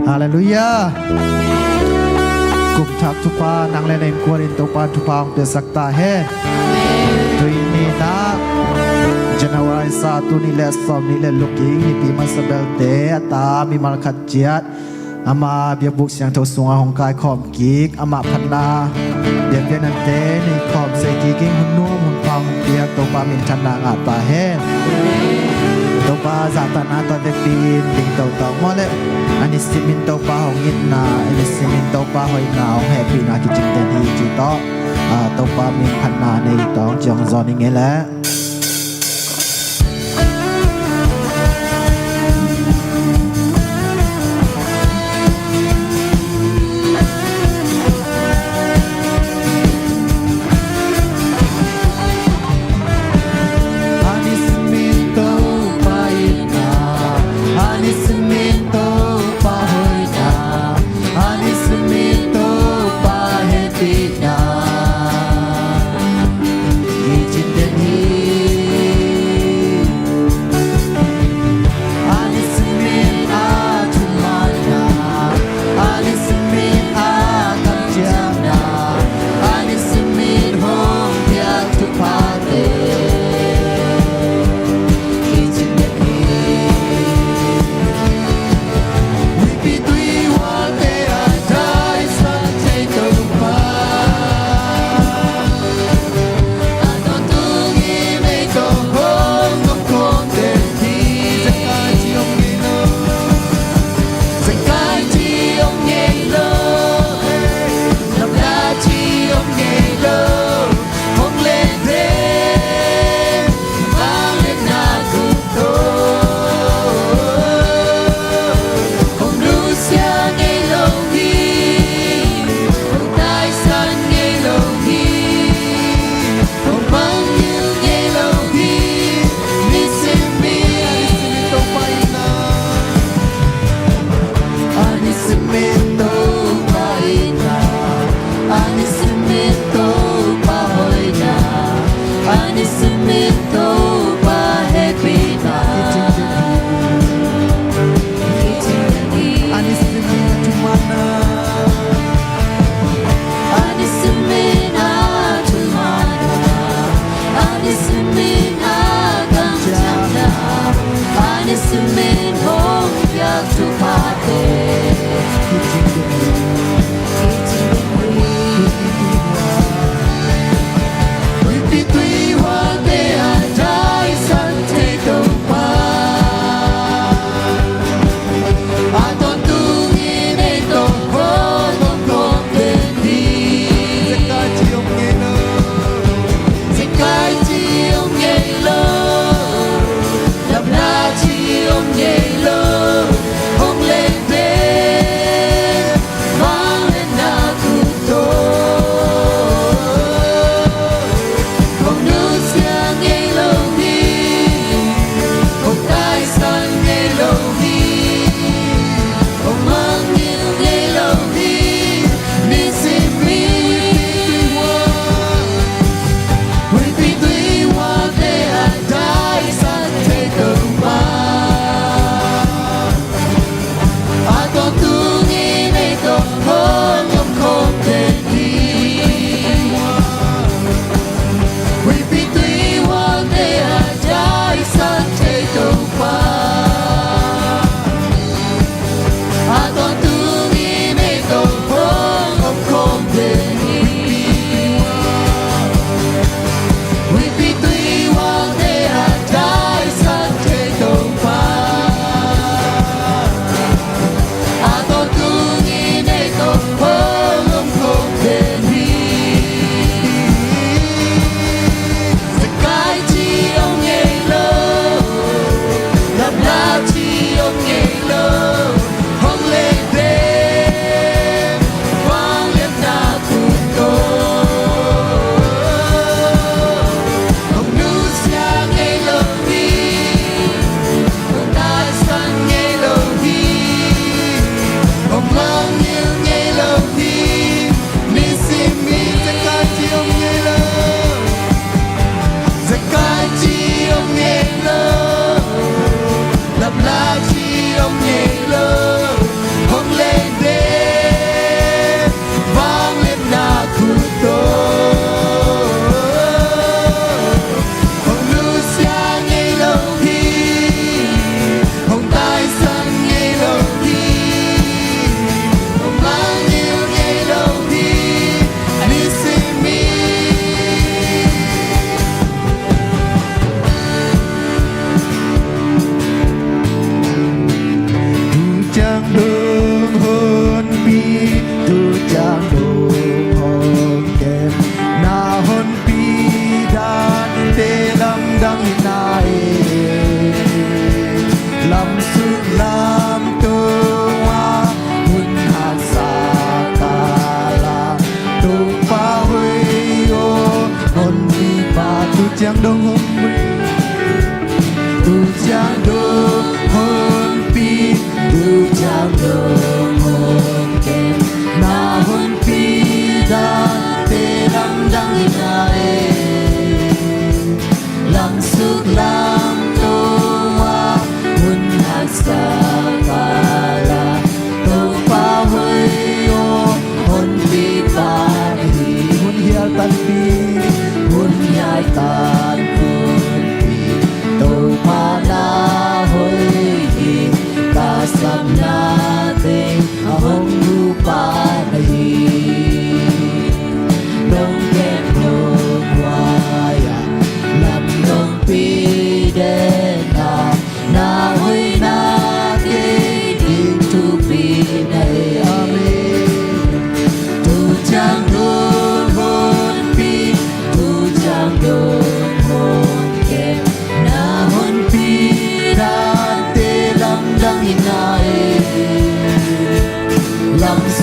ฮาเลลูยากุมทักทุพานางเลนกวรินตุปาทุพางเปสักตาเฮตุยนีนาJanuari 1 ni le som ni le looking ni pi masabel te ata mi mar khat chiat ama bia buk siang tho sunga hong kai khom kik ama phanna bia bia nan te ni khom se ki king hun nu hun phang bia to pa min thana nga ta he to pa za ta na to de tin ding to to mo le ani simin to pa hong in na ani simin to pa hoi na hong happy na ki jing te ni ji to to pa min phanna nei to jong zo ni nge la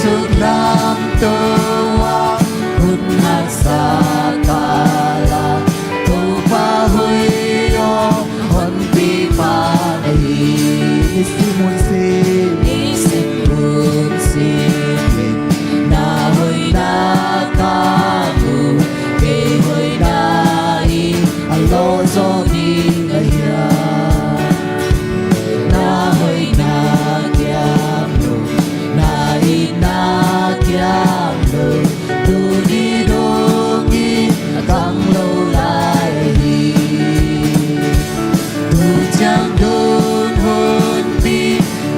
สุขน้ำตัวคุณหักษากาลาตูปาหุยโยคนปีปาในนิสิมุนซีนิสิมุนซีนาหุยนากาบูเกหุยนาอีอัลโลโซดีกะยานาหุยนาเกียมโลนาอีนาเกียมโลตูดีโดกีกังโลไลตูจังโดนฮนปี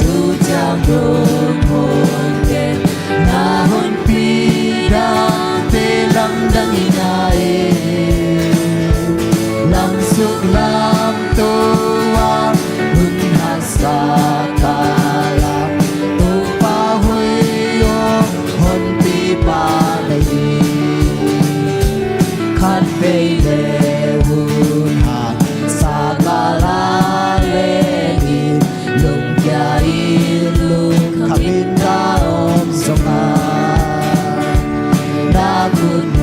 ตูจังโดนฮนเกนาฮนปีดังเตลังดังอินาเอลังสุขลำตัวหุนหักษากาลาตูปาหุยโยฮนปีปาในคันเปเลหุนหักษากาลาเลดีลุงยาอีลุงขมินกาอมสงานาคุณ